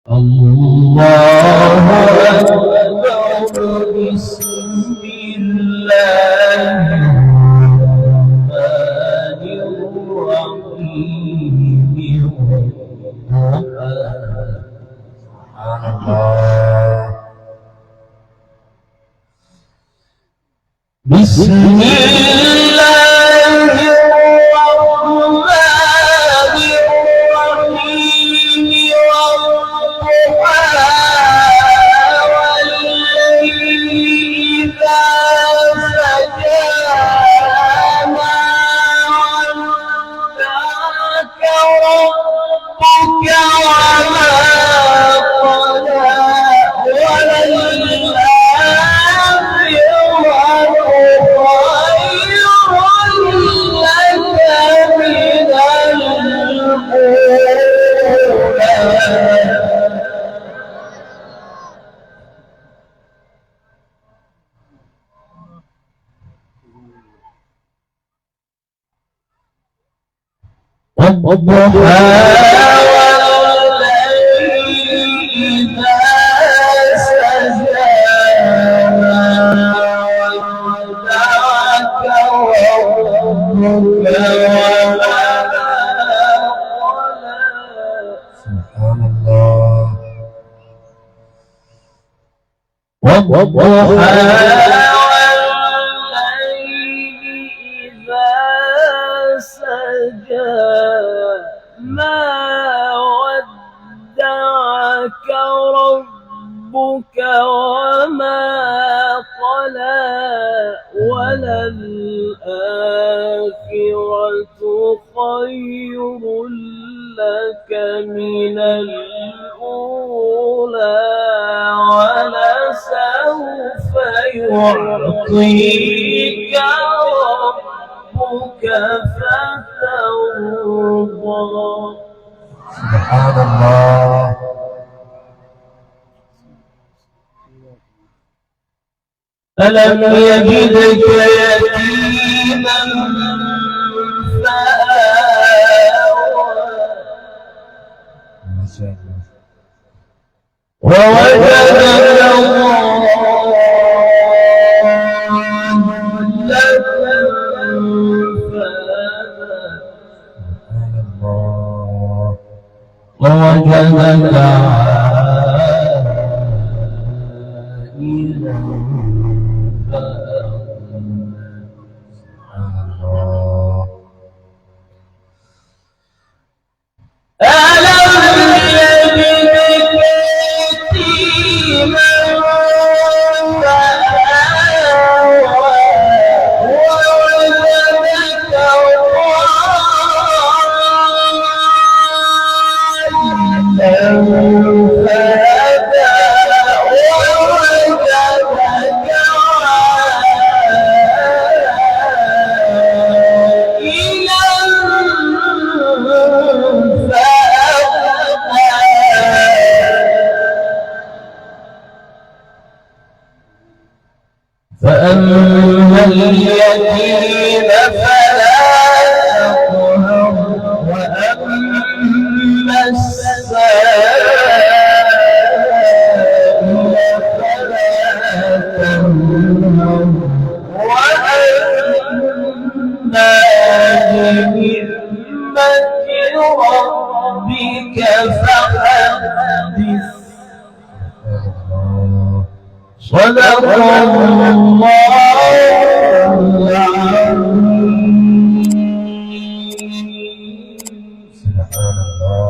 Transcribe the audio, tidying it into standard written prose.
الله أكبر بسم الله الرحمن الرحيم سبحان الله بسم الله الرحمن الرحيم والضحى والليل إذا سجى ما ودعك ربك وما قلى والضحى والليل إذا سجى ما ودعك ربك وما قلى سبحان الله والضحى ما ودعك ربك وما قلى وللآخرة خير لك من الأولى ولسوف يعطيك ربك فترضى سبحان الله ألم يجدك يتيما فآوى ووجدك ووجدك عائلا فأغنى سبحان الله ألم يجدك يتيما فآوى ووجدك فأما اليتيم فلا تقهر وأما السائل فلا تنهر وأما بنعمة ربك فحدث صدق الله العظيم سبحان الله